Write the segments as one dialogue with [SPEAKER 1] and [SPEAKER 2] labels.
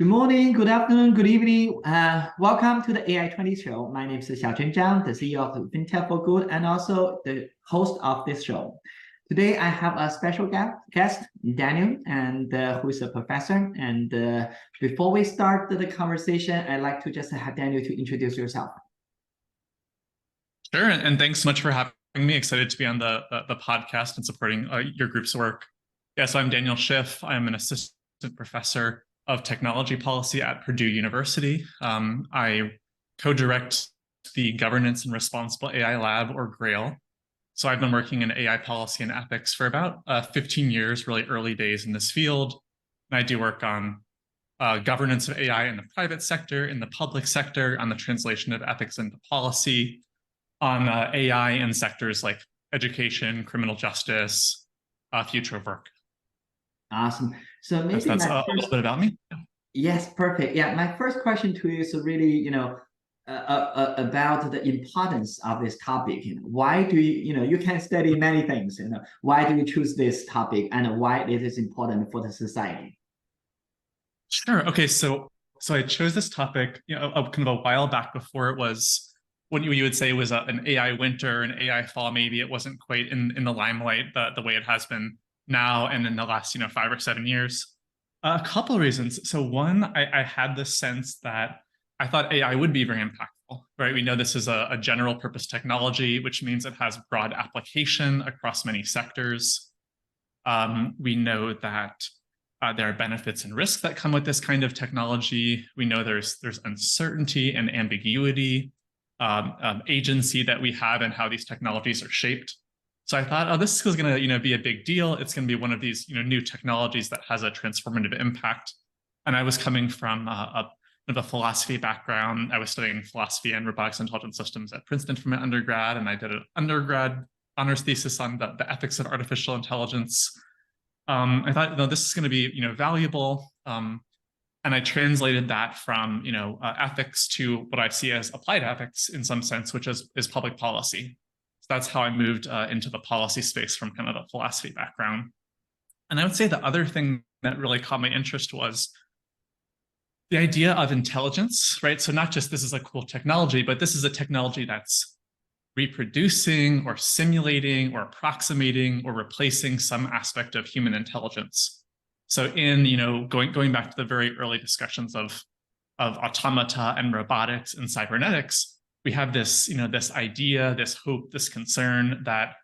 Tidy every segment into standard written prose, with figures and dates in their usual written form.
[SPEAKER 1] Good morning, good afternoon, good evening. Welcome to the AI 20 show. My name is Xiaochen Zhang, the CEO of FinTech for Good, and also the host of this show. Today, I have a special guest, Daniel, and who is a professor. And before we start the conversation, I'd like to just have Daniel to introduce yourself.
[SPEAKER 2] Sure, and thanks so much for having me. Excited to be on the podcast and supporting your group's work. Yeah, so I'm Daniel Schiff. I'm an assistant professor of technology policy at Purdue University. I co-direct the Governance and Responsible AI Lab, or GRAIL. So I've been working in AI policy and ethics for about 15 years, really early days in this field. And I do work on governance of AI in the private sector, in the public sector, on the translation of ethics into policy, on AI in sectors like education, criminal justice, future of work.
[SPEAKER 1] Awesome. So maybe
[SPEAKER 2] that's a little bit about me.
[SPEAKER 1] Yes, perfect. Yeah, my first question to you is really, about the importance of this topic. Why do you can study many things. Why do you choose this topic, and why it is important for the society?
[SPEAKER 2] Sure. Okay. So I chose this topic, kind of a while back before it was what you would say was an AI winter, an AI fall. Maybe it wasn't quite in the limelight the way it has been now and in the last 5 or 7 years. A couple of reasons. So one, I had this sense that I thought AI would be very impactful, right? We know this is a general purpose technology, which means it has broad application across many sectors. We know that there are benefits and risks that come with this kind of technology. We know there's uncertainty and ambiguity, agency that we have and how these technologies are shaped. So I thought, oh, this is going to be a big deal. It's going to be one of these new technologies that has a transformative impact. And I was coming from a philosophy background. I was studying philosophy and robotics and intelligent systems at Princeton for my undergrad, and I did an undergrad honors thesis on the ethics of artificial intelligence. I thought, no, this is going to be valuable. And I translated that from ethics to what I see as applied ethics in some sense, which is public policy. That's how I moved into the policy space from kind of a philosophy background. And I would say the other thing that really caught my interest was the idea of intelligence, right? So not just this is a cool technology, but this is a technology that's reproducing or simulating or approximating or replacing some aspect of human intelligence. So in going back to the very early discussions of automata and robotics and cybernetics, we have this, this idea, this hope, this concern that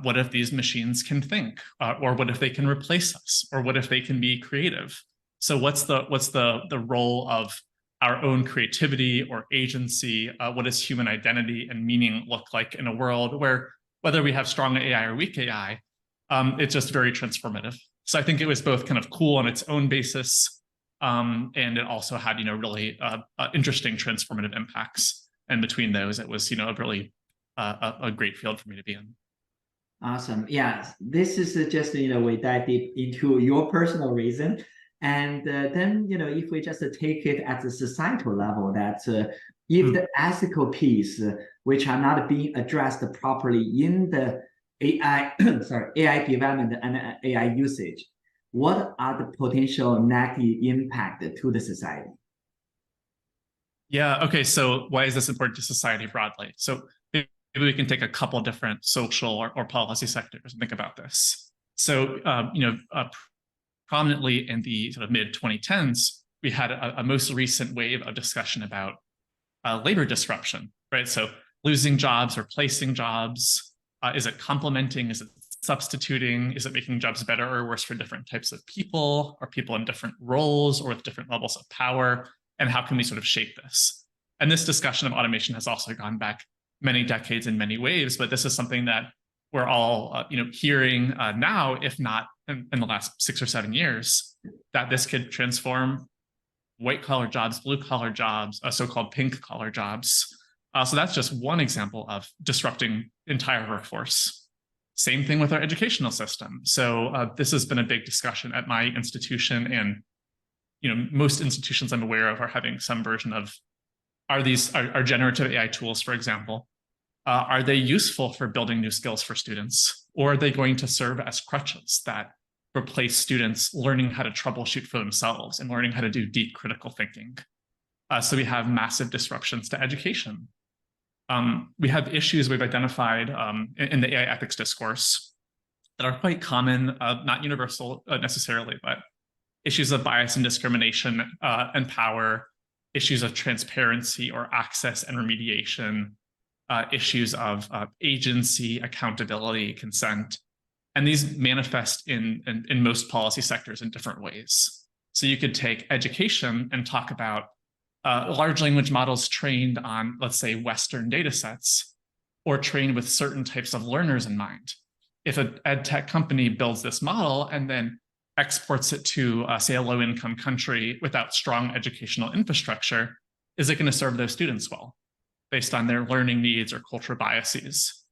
[SPEAKER 2] what if these machines can think, or what if they can replace us, or what if they can be creative? So what's the role of our own creativity or agency? What does human identity and meaning look like in a world where whether we have strong AI or weak AI, it's just very transformative. So I think it was both kind of cool on its own basis, and it also had really interesting transformative impacts. And between those, it was, a really a great field for me to be in.
[SPEAKER 1] Awesome. Yeah, this is just, we dive deep into your personal reason. And then, if we just take it at the societal level, that if the ethical piece, which are not being addressed properly in the AI, AI development and AI usage, what are the potential negative impact to the society?
[SPEAKER 2] Yeah. Okay. So why is this important to society broadly? So maybe we can take a couple different social or policy sectors and think about this. So, prominently in the sort of mid 2010s, we had a most recent wave of discussion about labor disruption, right? So losing jobs, replacing jobs. Is it complementing? Is it substituting? Is it making jobs better or worse for different types of people, or people in different roles or with different levels of power? And how can we sort of shape this? And this discussion of automation has also gone back many decades in many waves, but this is something that we're all hearing now, if not in the last 6 or 7 years, that this could transform white-collar jobs, blue-collar jobs, so-called pink-collar jobs. So that's just one example of disrupting entire workforce. Same thing with our educational system. So this has been a big discussion at my institution, and most institutions I'm aware of are having some version of, are generative AI tools, for example, are they useful for building new skills for students? Or are they going to serve as crutches that replace students learning how to troubleshoot for themselves and learning how to do deep critical thinking. So we have massive disruptions to education. We have issues we've identified in the AI ethics discourse that are quite common, not universal necessarily, but issues of bias and discrimination and power, issues of transparency or access and remediation, issues of agency, accountability, consent. And these manifest in most policy sectors in different ways. So you could take education and talk about large language models trained on, let's say, Western data sets, or trained with certain types of learners in mind. If an ed tech company builds this model and then exports it to, say, a low-income country without strong educational infrastructure, is it going to serve those students well based on their learning needs or cultural biases?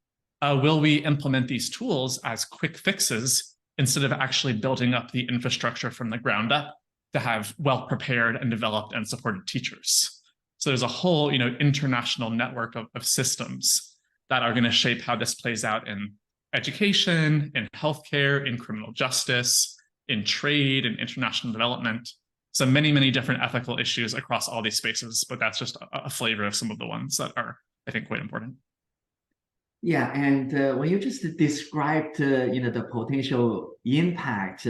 [SPEAKER 2] Will we implement these tools as quick fixes instead of actually building up the infrastructure from the ground up to have well-prepared and developed and supported teachers? So there's a whole, international network of systems that are going to shape how this plays out in education, in healthcare, in criminal justice, in trade, and international development. So many, many different ethical issues across all these spaces, but that's just a flavor of some of the ones that are, I think, quite important.
[SPEAKER 1] Yeah, and when you just described, the potential impact,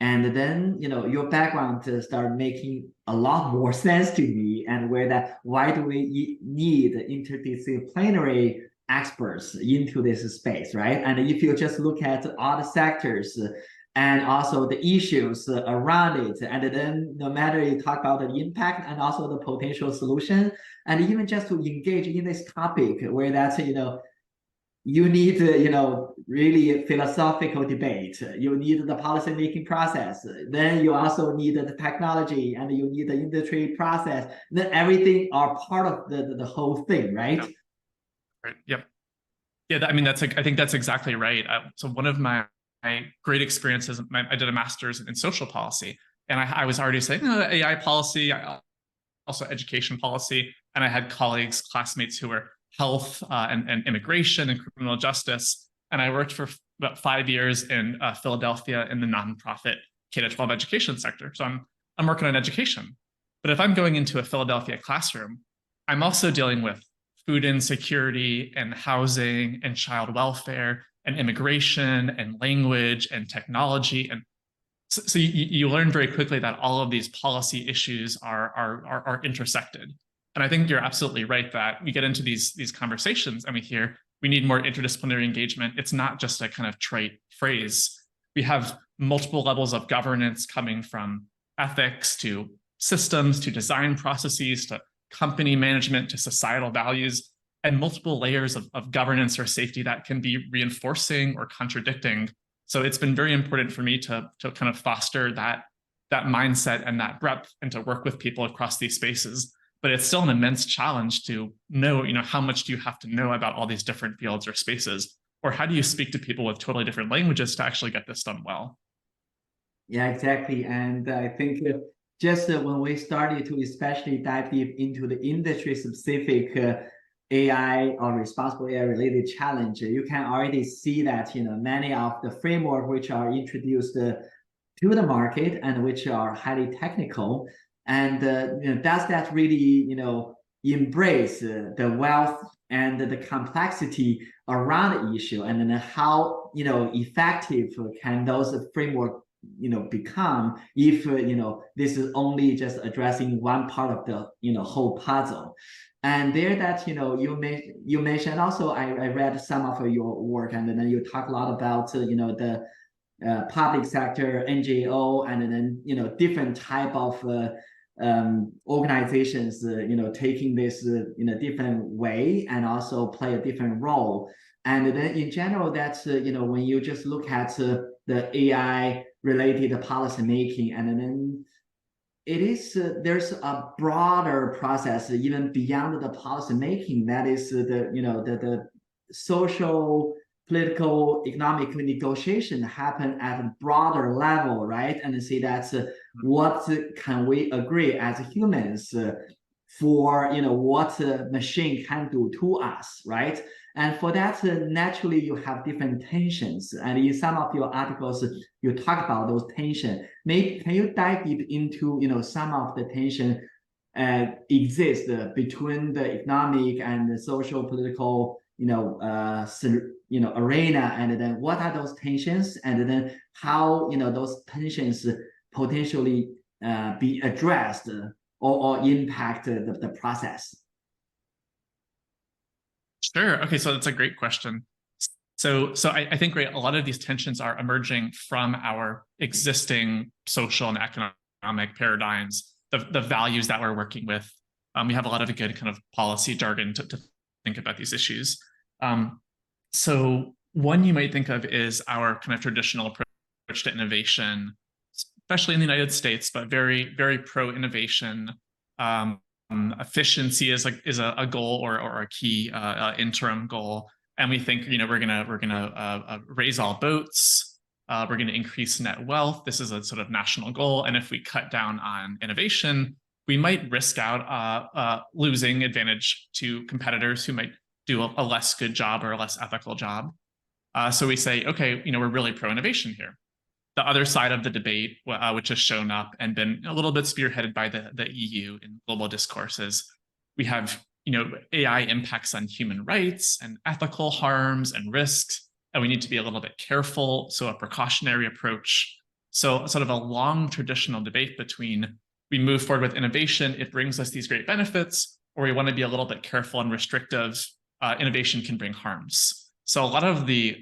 [SPEAKER 1] and then your background started making a lot more sense to me, and why do we need interdisciplinary experts into this space, right? And if you just look at all the sectors and also the issues around it, and then no matter you talk about the impact and also the potential solution, and even just to engage in this topic where that's you need, really philosophical debate. You need the policy making process. Then you also need the technology, and you need the industry process. Then everything are part of the whole thing, right?
[SPEAKER 2] Yep. Right. Yep. Yeah. I think that's exactly right. So one of my great experiences, I did a master's in social policy, and I was already saying AI policy, also education policy, and I had colleagues, classmates who were health and immigration and criminal justice. And I worked for about 5 years in Philadelphia in the nonprofit K-12 education sector. So I'm working on education. But if I'm going into a Philadelphia classroom, I'm also dealing with food insecurity and housing and child welfare and immigration and language and technology. And so you learn very quickly that all of these policy issues are intersected. And I think you're absolutely right that we get into these conversations and we hear we need more interdisciplinary engagement. It's not just a kind of trite phrase. We have multiple levels of governance coming from ethics to systems to design processes to company management to societal values, and multiple layers of governance or safety that can be reinforcing or contradicting. So it's been very important for me to kind of foster that mindset and that breadth and to work with people across these spaces. But it's still an immense challenge to know, how much do you have to know about all these different fields or spaces? Or how do you speak to people with totally different languages to actually get this done well?
[SPEAKER 1] Yeah, exactly. And I think just when we started to especially dive deep into the industry-specific AI or responsible AI related challenge, you can already see that many of the framework which are introduced to the market and which are highly technical. And does that really embrace the wealth and the complexity around the issue, and then how effective can those framework become if this is only just addressing one part of the whole puzzle. And there that you mentioned also, I read some of your work, and then you talk a lot about the public sector, NGO, and then different type of organizations taking this in a different way and also play a different role. And then in general, that's when you just look at the AI related policy making, and then it is there's a broader process even beyond the policy making, that is the social, political, economic negotiation happen at a broader level, right? And see that's what can we agree as humans for what a machine can do to us, right? And for that, naturally, you have different tensions. And in some of your articles, you talk about those tensions. Maybe can you dive deep into some of the tension exist between the economic and the social political arena, and then what are those tensions, and then how those tensions potentially be addressed or impact the process.
[SPEAKER 2] Sure. Okay, so that's a great question. So I think, right, a lot of these tensions are emerging from our existing social and economic paradigms, the values that we're working with. We have a lot of good kind of policy jargon to think about these issues. So one you might think of is our kind of traditional approach to innovation, especially in the United States, but very, very pro-innovation. Efficiency is a goal or a key interim goal, and we think we're gonna raise all boats. We're going to increase net wealth. This is a sort of national goal, and if we cut down on innovation, we might risk out losing advantage to competitors who might do a less good job or a less ethical job. So we say, okay, we're really pro-innovation here. The other side of the debate, which has shown up and been a little bit spearheaded by the EU in global discourses, we have AI impacts on human rights and ethical harms and risks, and we need to be a little bit careful. So a precautionary approach. So sort of a long traditional debate between we move forward with innovation, it brings us these great benefits, or we want to be a little bit careful and restrictive. Innovation can bring harms. So a lot of the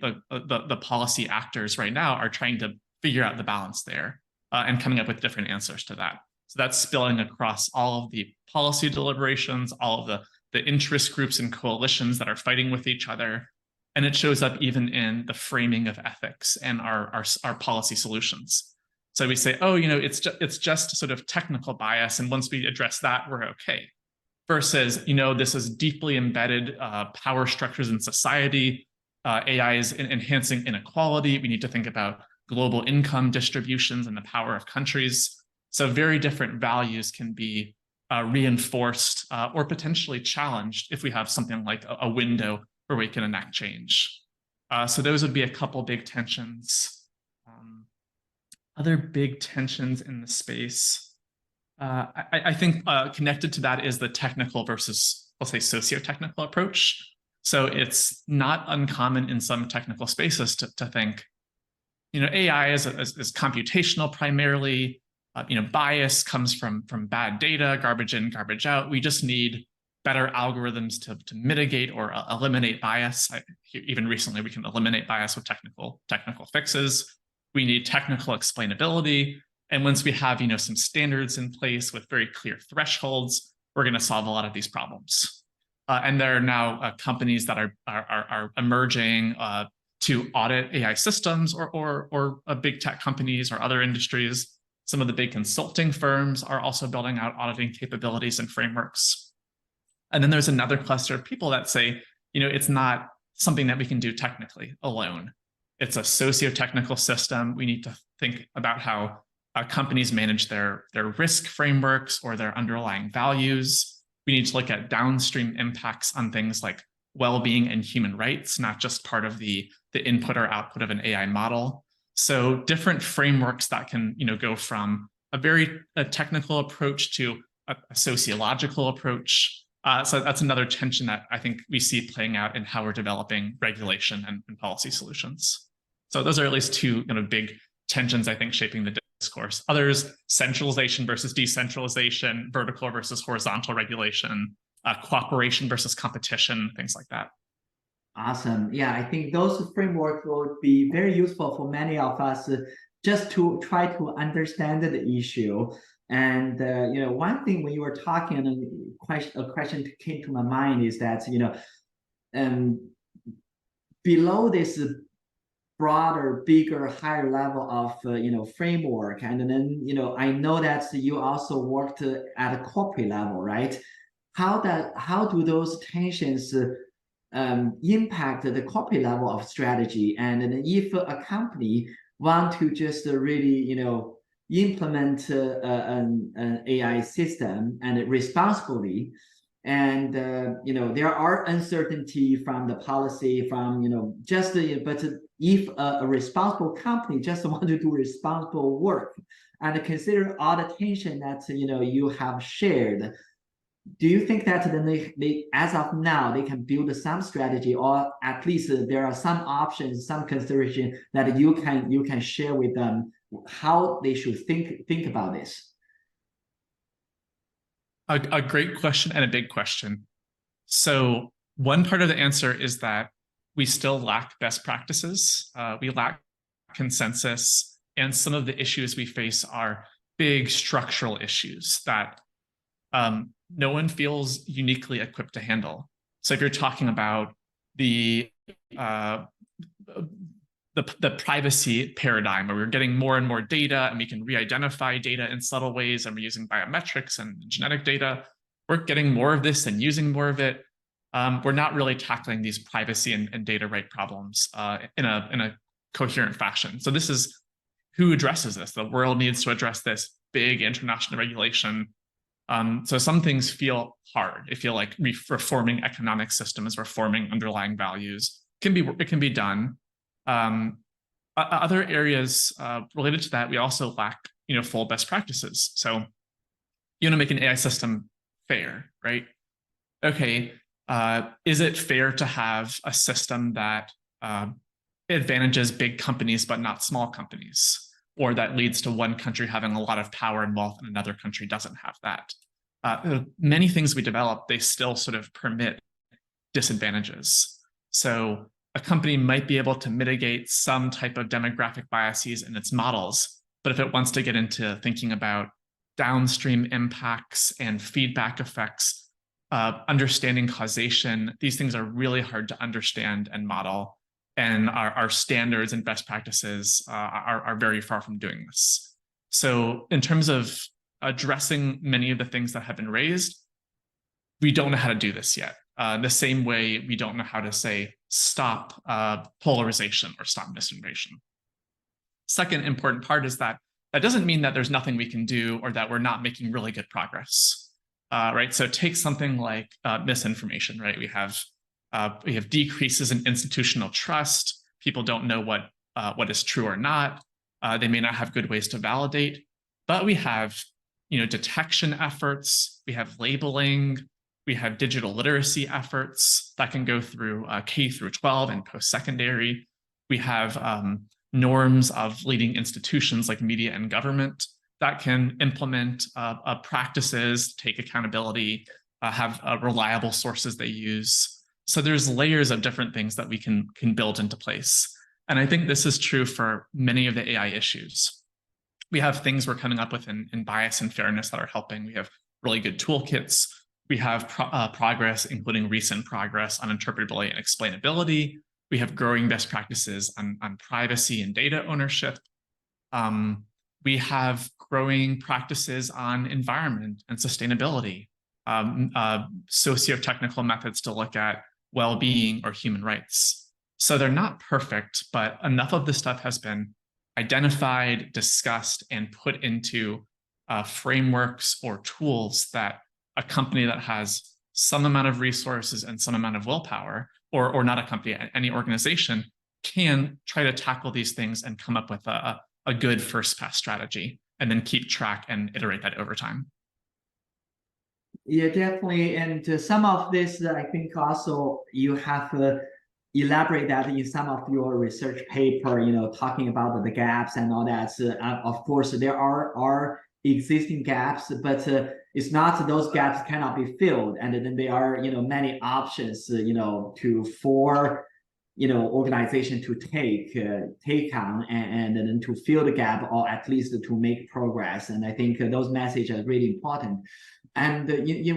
[SPEAKER 2] policy actors right now are trying to figure out the balance there and coming up with different answers to that. So that's spilling across all of the policy deliberations, all of the interest groups and coalitions that are fighting with each other. And it shows up even in the framing of ethics and our policy solutions. So we say, oh, it's just sort of technical bias, and once we address that, we're okay. Versus, this is deeply embedded power structures in society. AI is enhancing inequality. We need to think about global income distributions and the power of countries. So very different values can be reinforced or potentially challenged if we have something like a window where we can enact change. So those would be a couple big tensions. Other big tensions in the space, I think connected to that is the technical versus, I'll say, socio-technical approach. So it's not uncommon in some technical spaces to think, AI is computational primarily. Bias comes from bad data, garbage in, garbage out. We just need better algorithms to mitigate or eliminate bias. Even recently, we can eliminate bias with technical fixes. We need technical explainability. And once we have some standards in place with very clear thresholds, we're going to solve a lot of these problems. And there are now companies that are emerging to audit AI systems, or big tech companies or other industries. Some of the big consulting firms are also building out auditing capabilities and frameworks. And then there's another cluster of people that say, it's not something that we can do technically alone. It's a socio-technical system. We need to think about how companies manage their risk frameworks or their underlying values. We need to look at downstream impacts on things like well-being and human rights, not just part of the input or output of an AI model. So different frameworks that can go from a very technical approach to a sociological approach. So that's another tension that I think we see playing out in how we're developing regulation and policy solutions. So those are at least two big tensions, I think, shaping the discourse. Others, centralization versus decentralization, vertical versus horizontal regulation, cooperation versus competition, things like that.
[SPEAKER 1] Awesome. Yeah, I think those frameworks will be very useful for many of us just to try to understand the issue. And one thing when you were talking, a question came to my mind is that below this broader, bigger, higher level of framework, and then I know that you also worked at a corporate level, right? How do those tensions impact the corporate level of strategy? And then if a company want to just really implement an AI system and responsibly. And there are uncertainty from the policy, from just but if a responsible company just want to do responsible work and consider all the tension that you have shared, do you think that then they as of now they can build some strategy, or at least there are some options, some consideration that you can share with them how they should think about this?
[SPEAKER 2] A great question and a big question. So one part of the answer is that we still lack best practices. We lack consensus, and some of the issues we face are big structural issues that no one feels uniquely equipped to handle. So if you're talking about the privacy paradigm, where we're getting more and more data and we can re-identify data in subtle ways, and we're using biometrics and genetic data, we're getting more of this and using more of it. We're not really tackling these privacy and data right problems in a coherent fashion. So this is who addresses this. The world needs to address this big international regulation. So some things feel hard. They feel like reforming economic systems, reforming underlying values. It can be done. Other areas related to that, we also lack full best practices. So you want to make an AI system fair, right? Okay, is it fair to have a system that advantages big companies but not small companies, or that leads to one country having a lot of power and wealth and another country doesn't have that? Many things we develop, they still sort of permit disadvantages. So a company might be able to mitigate some type of demographic biases in its models, but if it wants to get into thinking about downstream impacts and feedback effects, understanding causation, these things are really hard to understand and model. And our standards and best practices are very far from doing this. So in terms of addressing many of the things that have been raised, we don't know how to do this yet. The same way we don't know how to say stop polarization or stop misinformation. Second important part is that doesn't mean that there's nothing we can do or that we're not making really good progress, right? So take something like misinformation, right? We have decreases in institutional trust. People don't know what is true or not. They may not have good ways to validate, but we have detection efforts. We have labeling. We have digital literacy efforts that can go through K through 12 and post-secondary. We have norms of leading institutions like media and government that can implement practices, take accountability, have reliable sources they use. So there's layers of different things that we can build into place. And I think this is true for many of the AI issues. We have things we're coming up with in bias and fairness that are helping. We have really good toolkits. We have progress, including recent progress on interpretability and explainability. We have growing best practices on privacy and data ownership. We have growing practices on environment and sustainability, socio-technical methods to look at well-being or human rights. So they're not perfect, but enough of this stuff has been identified, discussed, and put into frameworks or tools that a company that has some amount of resources and some amount of willpower, or not a company, any organization, can try to tackle these things and come up with a good first pass strategy, and then keep track and iterate that over time.
[SPEAKER 1] Yeah, definitely. And some of this, I think also you have elaborate that in some of your research paper, talking about the gaps and all that. Of course, there are existing gaps, but it's not those gaps cannot be filled, and then there are many options for organization to take on and then to fill the gap, or at least to make progress. And I think those messages are really important. And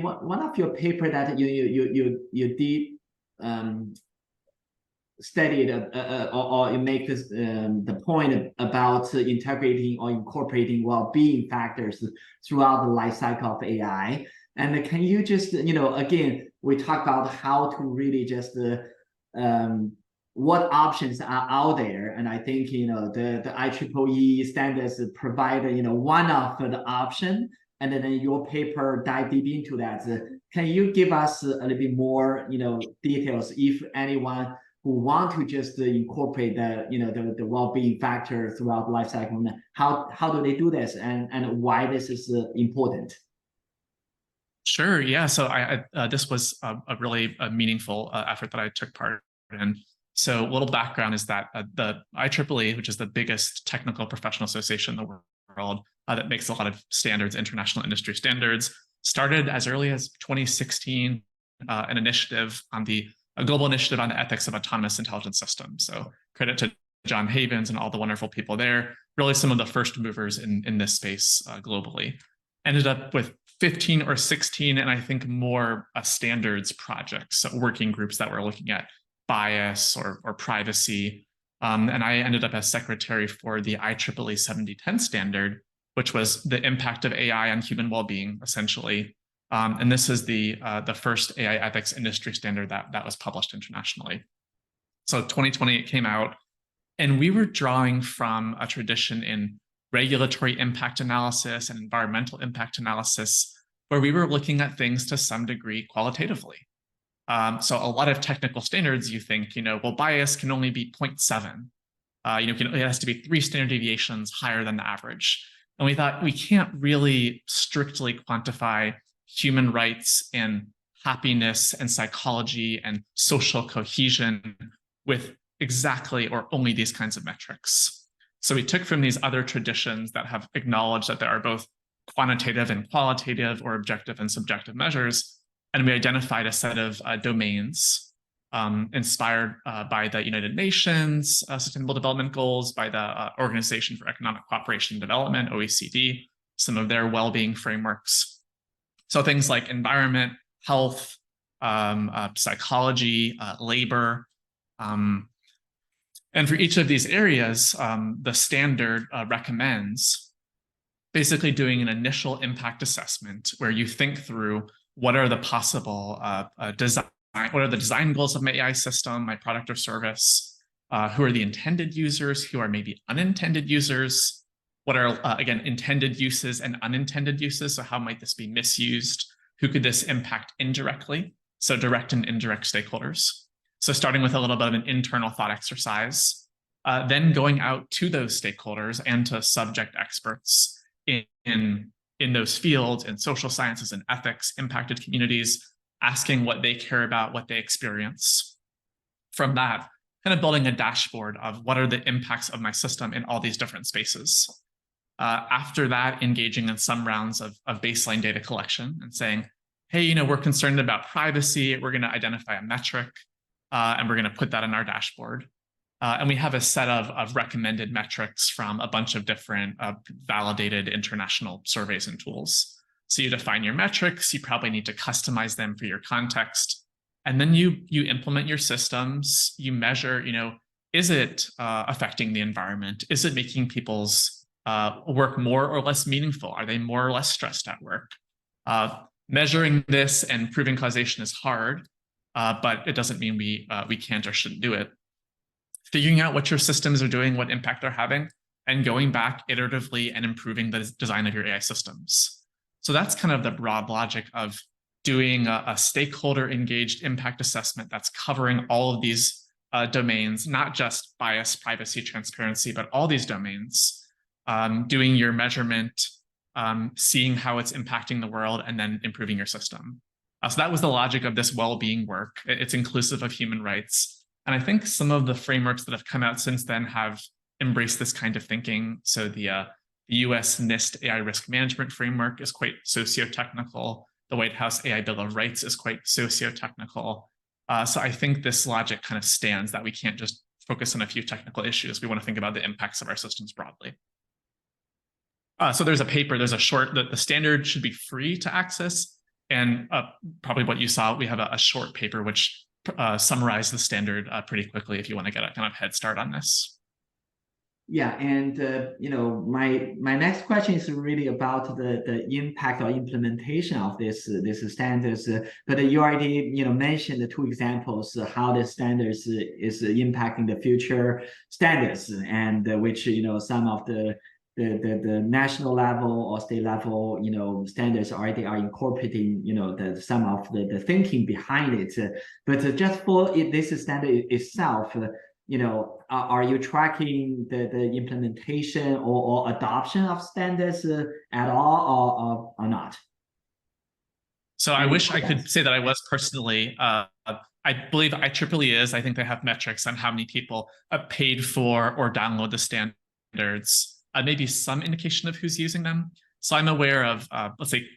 [SPEAKER 1] one of your paper that you did studied or you make this the point about integrating or incorporating well-being factors throughout the life cycle of AI. And can you just again, we talk about how to really just what options are out there. And I think, the IEEE standards provide, one of the option. And then your paper dive deep into that. Can you give us a little bit more, details if anyone who want to just incorporate the well-being factor throughout the life cycle, how do they do this and why this is important?
[SPEAKER 2] Sure. Yeah. So this was a really meaningful effort that I took part in. So a little background is that the IEEE, which is the biggest technical professional association in the world that makes a lot of standards, international industry standards, started as early as 2016, an initiative on a global initiative on the ethics of autonomous intelligence systems. So credit to John Havens and all the wonderful people there, really some of the first movers in this space globally. Ended up with 15 or 16, and I think more standards projects, so working groups that were looking at bias or privacy. And I ended up as secretary for the IEEE 7010 standard, which was the impact of AI on human well-being, essentially. And this is the first AI ethics industry standard that was published internationally. So 2020, it came out, and we were drawing from a tradition in regulatory impact analysis and environmental impact analysis, where we were looking at things to some degree qualitatively. So a lot of technical standards, you think, well, bias can only be 0.7. It has to be 3 standard deviations higher than the average. And we thought we can't really strictly quantify human rights and happiness and psychology and social cohesion with exactly or only these kinds of metrics. So we took from these other traditions that have acknowledged that there are both quantitative and qualitative or objective and subjective measures, and we identified a set of domains inspired by the United Nations Sustainable Development Goals, by the Organization for Economic Cooperation and Development, OECD, some of their well-being frameworks. So things like environment, health, psychology, labor. And for each of these areas, the standard recommends basically doing an initial impact assessment where you think through what are the possible what are the design goals of my AI system, my product or service, who are the intended users, who are maybe unintended users, what are, again, intended uses and unintended uses, so how might this be misused, who could this impact indirectly, so direct and indirect stakeholders. So starting with a little bit of an internal thought exercise, then going out to those stakeholders and to subject experts in those fields, in social sciences and ethics, impacted communities, asking what they care about, what they experience. From that, kind of building a dashboard of what are the impacts of my system in all these different spaces. After that, engaging in some rounds of baseline data collection and saying, hey, we're concerned about privacy, we're going to identify a metric, and we're going to put that in our dashboard. And we have a set of recommended metrics from a bunch of different validated international surveys and tools. So you define your metrics, you probably need to customize them for your context. And then you implement your systems, you measure, is it affecting the environment? Is it making people's work more or less meaningful? Are they more or less stressed at work? Measuring this and proving causation is hard, but it doesn't mean we can't or shouldn't do it. Figuring out what your systems are doing, what impact they're having, and going back iteratively and improving the design of your AI systems. So that's kind of the broad logic of doing a stakeholder engaged impact assessment that's covering all of these domains, not just bias, privacy, transparency, but all these domains, doing your measurement, seeing how it's impacting the world, and then improving your system. So that was the logic of this well-being work. It's inclusive of human rights. And I think some of the frameworks that have come out since then have embraced this kind of thinking. So the US NIST AI risk management framework is quite socio-technical. The White House AI Bill of Rights is quite socio-technical. So I think this logic kind of stands that we can't just focus on a few technical issues. We want to think about the impacts of our systems broadly. So there's a paper, there's a short, the standard should be free to access. And probably what you saw, we have a short paper which summarized the standard pretty quickly if you want to get a kind of head start on this.
[SPEAKER 1] Yeah, and my next question is really about the impact or implementation of this standards. But you already mentioned the two examples how the standards is impacting the future standards, and which some of the national level or state level standards already are incorporating the some of the thinking behind it. But just for this standard itself. Are you tracking the implementation or adoption of standards at all or not?
[SPEAKER 2] So I wish I could say that I was personally. I believe IEEE is. I think they have metrics on how many people paid for or download the standards. Maybe some indication of who's using them. So I'm aware of, let's say,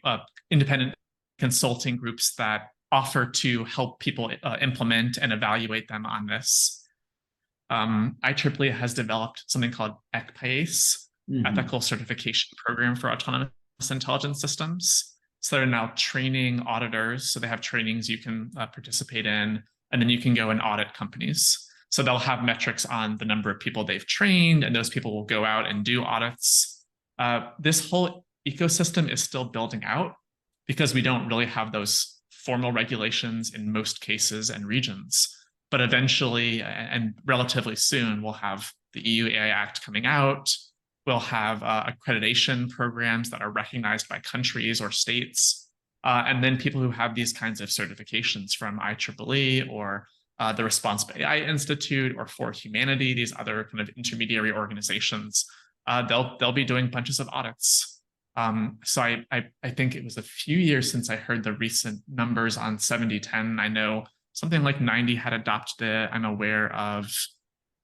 [SPEAKER 2] independent consulting groups that offer to help people implement and evaluate them on this. IEEE has developed something called ECPACE, Ethical Certification Program for Autonomous Intelligence Systems. So they're now training auditors. So they have trainings you can participate in, and then you can go and audit companies. So they'll have metrics on the number of people they've trained, and those people will go out and do audits. This whole ecosystem is still building out because we don't really have those formal regulations in most cases and regions. But eventually, and relatively soon, we'll have the EU AI Act coming out. We'll have accreditation programs that are recognized by countries or states. And then people who have these kinds of certifications from IEEE or the Responsible AI Institute or For Humanity, these other kind of intermediary organizations, they'll be doing bunches of audits. So I think it was a few years since I heard the recent numbers on 7010. I know something like 90 had adopted it. I'm aware of,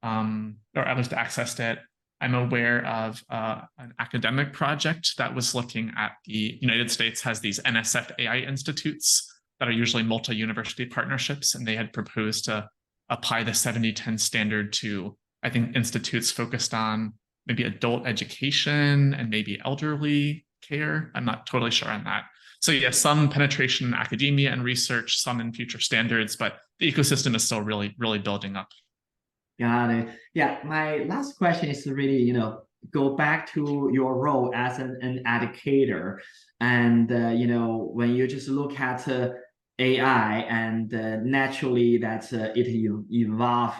[SPEAKER 2] or at least accessed it. I'm aware of an academic project that was looking at the United States has these NSF AI institutes that are usually multi-university partnerships, and they had proposed to apply the 7010 standard to, I think, institutes focused on maybe adult education and maybe elderly care. I'm not totally sure on that. So yeah, some penetration in academia and research, some in future standards, but the ecosystem is still really, really building up.
[SPEAKER 1] Got it. Yeah, my last question is really, go back to your role as an educator. And, when you just look at AI and naturally that it involve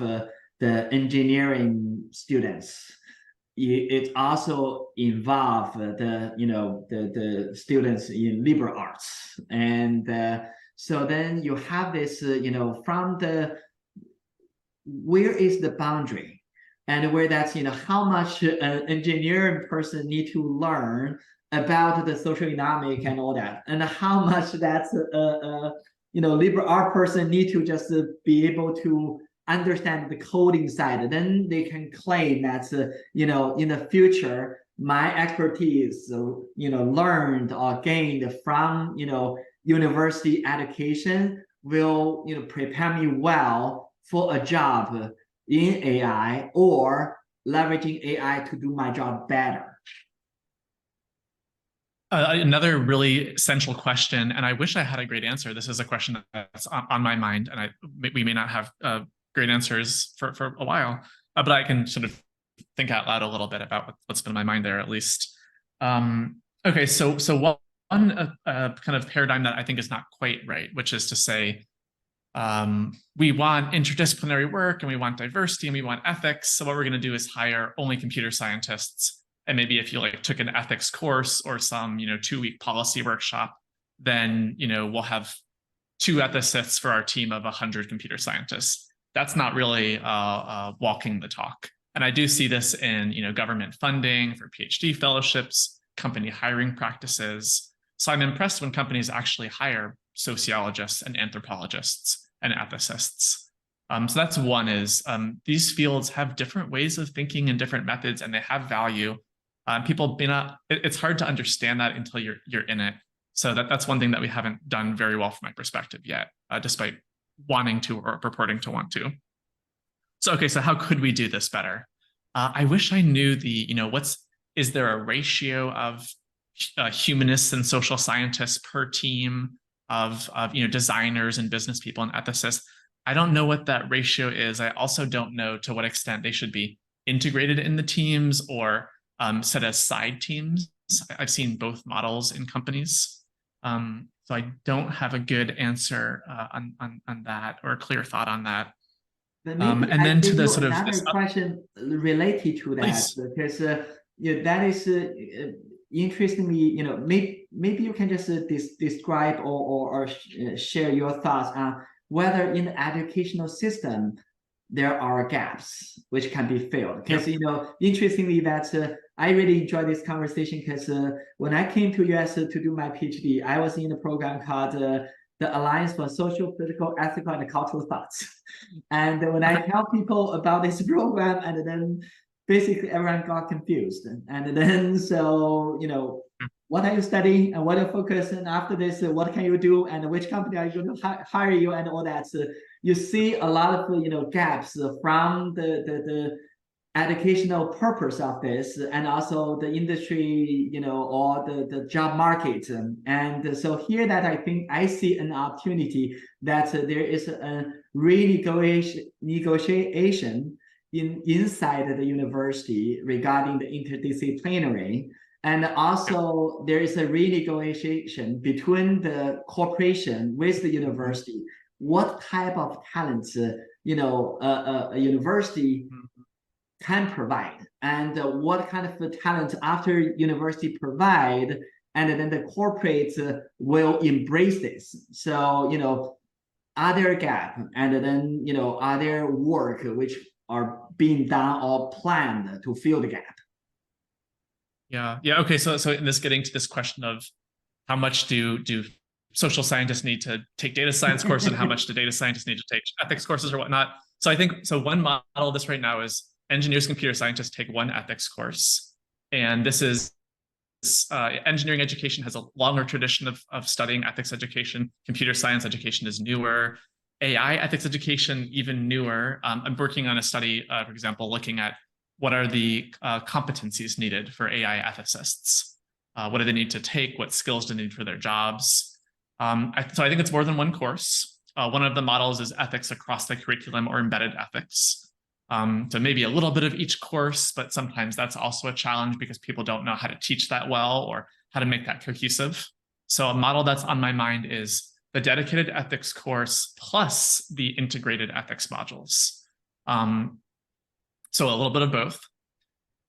[SPEAKER 1] the engineering students. It also involve the students in liberal arts, and so then you have this from the where is the boundary, and where that's how much an engineering person need to learn about the social economic and all that, and how much that's liberal art person need to just be able to understand the coding side. Then they can claim that in the future my expertise learned or gained from university education will prepare me well for a job in AI or leveraging AI to do my job better.
[SPEAKER 2] Another really central question, and I wish I had a great answer. This is a question that's on my mind, and we may not have great answers for a while, but I can sort of think out loud a little bit about what's been in my mind there, at least. Okay, so one kind of paradigm that I think is not quite right, which is to say, we want interdisciplinary work and we want diversity and we want ethics. So what we're going to do is hire only computer scientists. And maybe if you took an ethics course or some 2-week policy workshop, then we'll have 2 ethicists for our team of 100 computer scientists. That's not really walking the talk. And I do see this in government funding for PhD fellowships, company hiring practices. So I'm impressed when companies actually hire sociologists and anthropologists and ethicists. So that's one is these fields have different ways of thinking and different methods, and they have value. People may not, it's hard to understand that until you're in it. So that's one thing that we haven't done very well from my perspective yet, despite wanting to or purporting to want to. So, okay, so how could we do this better? I wish I knew is there a ratio of humanists and social scientists per team of designers and business people and ethicists? I don't know what that ratio is. I also don't know to what extent they should be integrated in the teams or set as side teams. I've seen both models in companies. So I don't have a good answer on that or a clear thought on that.
[SPEAKER 1] But maybe
[SPEAKER 2] And
[SPEAKER 1] I
[SPEAKER 2] then to
[SPEAKER 1] give
[SPEAKER 2] the
[SPEAKER 1] you
[SPEAKER 2] sort of
[SPEAKER 1] another
[SPEAKER 2] this,
[SPEAKER 1] question related to that,
[SPEAKER 2] please.
[SPEAKER 1] because yeah, that is interestingly, maybe you can just describe or share your thoughts on whether in the educational system there are gaps which can be filled. Because
[SPEAKER 2] Yep.
[SPEAKER 1] interestingly, that I really enjoy this conversation because when I came to US to do my PhD, I was in a program called the Alliance for Social, Political, Ethical, and Cultural Thoughts. And when I
[SPEAKER 2] Okay.
[SPEAKER 1] tell people about this program, and then basically everyone got confused. And then what are you studying and what are you focused on after this? What can you do and which company are you going to hire you and all that? So you see a lot of gaps from the educational purpose of this and also the industry or the job market. And so here that I think I see an opportunity that there is a negotiation inside the university regarding the interdisciplinary. And also there is a renegotiation between the corporation with the university. What type of talents a university can provide, and what kind of talent after university provide, and then the corporates will embrace this. So are there gap, and then are there work which are being done or planned to fill the gap?
[SPEAKER 2] Yeah. Okay. So in this getting to this question of how much do social scientists need to take data science courses and how much do data scientists need to take ethics courses or whatnot. So I think one model of this right now is engineers, computer scientists take one ethics course. And this is engineering education has a longer tradition of studying ethics education. Computer science education is newer. AI ethics education, even newer. I'm working on a study, for example, looking at what are the competencies needed for AI ethicists. What do they need to take? What skills do they need for their jobs? So I think it's more than one course. One of the models is ethics across the curriculum or embedded ethics. So maybe a little bit of each course, but sometimes that's also a challenge because people don't know how to teach that well or how to make that cohesive. So a model that's on my mind is the dedicated ethics course plus the integrated ethics modules. So a little bit of both.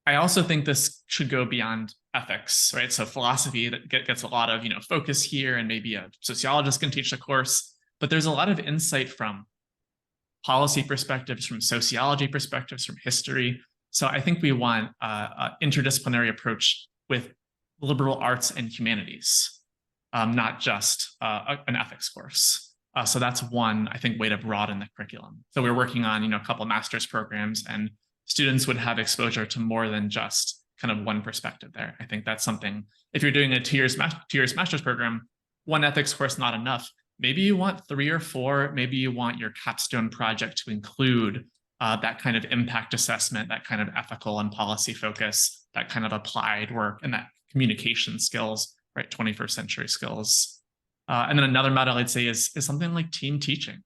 [SPEAKER 2] I also think this should go beyond ethics, right? So philosophy that gets a lot of focus here, and maybe a sociologist can teach the course, but there's a lot of insight from policy perspectives, from sociology perspectives, from history. So I think we want an interdisciplinary approach with liberal arts and humanities, not just an ethics course. So that's one, I think, way to broaden the curriculum. So we're working on a couple master's programs, and students would have exposure to more than just kind of one perspective there. I think that's something, if you're doing a two-year master's program, one ethics course not enough. Maybe you want 3 or 4, maybe you want your capstone project to include that kind of impact assessment, that kind of ethical and policy focus, that kind of applied work, and that communication skills, right? 21st century skills. And then another model I'd say is something like team teaching.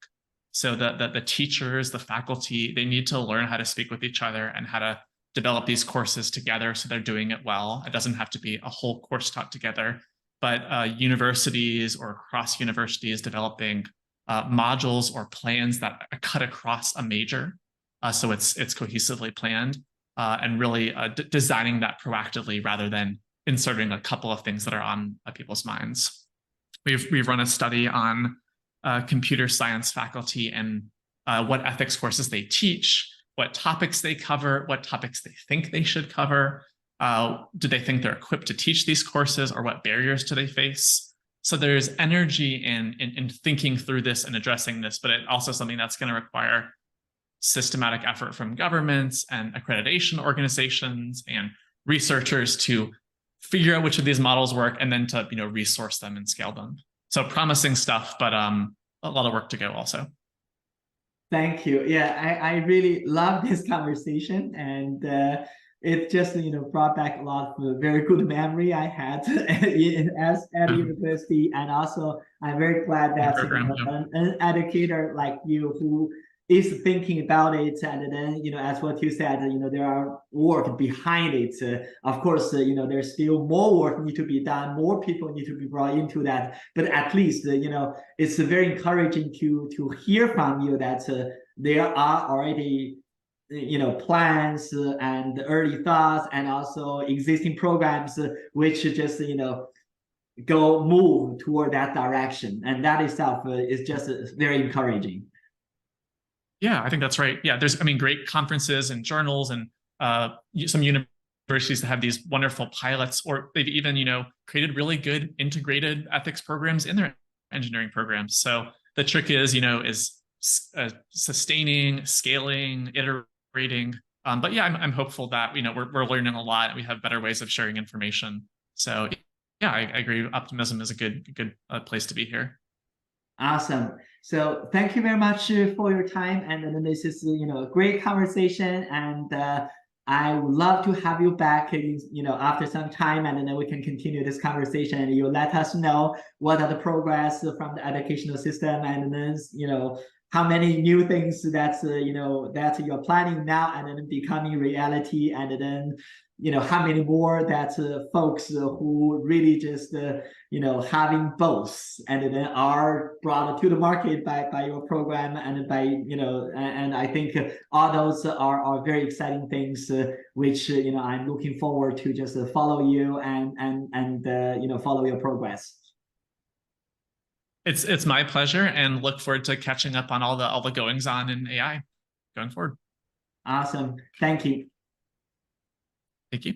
[SPEAKER 2] So the teachers, the faculty, they need to learn how to speak with each other and how to develop these courses together so they're doing it well. It doesn't have to be a whole course taught together, but universities or cross universities developing modules or plans that cut across a major. So it's cohesively planned and really designing that proactively rather than inserting a couple of things that are on people's minds. We've run a study on computer science faculty and what ethics courses they teach, what topics they cover, what topics they think they should cover. Do they think they're equipped to teach these courses, or what barriers do they face? So there's energy in thinking through this and addressing this, but it's also something that's going to require systematic effort from governments and accreditation organizations and researchers to figure out which of these models work and then to resource them and scale them. So promising stuff, but a lot of work to go also.
[SPEAKER 1] Thank you. Yeah, I really love this conversation, and it just brought back a lot of very good memory I had at university, and also I'm very glad that an educator like you who is thinking about it, and then as what you said, there are work behind it. Of course, there's still more work need to be done, more people need to be brought into that, but at least it's very encouraging to hear from you that there are already plans and early thoughts and also existing programs which just go move toward that direction, and that itself is just very encouraging.
[SPEAKER 2] Yeah, I think that's right. Yeah, there's, I mean, great conferences and journals and some universities that have these wonderful pilots, or they've even, created really good integrated ethics programs in their engineering programs. So the trick is, is sustaining, scaling, iterating. But yeah, I'm hopeful that, we're learning a lot and we have better ways of sharing information. So yeah, I agree. Optimism is a good place to be here.
[SPEAKER 1] Awesome. So thank you very much for your time. And then this is, a great conversation. And I would love to have you back, after some time, and then we can continue this conversation. And you let us know what are the progress from the educational system, and then, how many new things that, that you're planning now and then becoming reality, and then, how many more that folks who really just, having both and then are brought to the market by your program and by, and I think all those are very exciting things, which, I'm looking forward to just follow you and follow your progress.
[SPEAKER 2] It's my pleasure, and look forward to catching up on all the goings on in AI going forward.
[SPEAKER 1] Awesome. Thank you.
[SPEAKER 2] Thank you.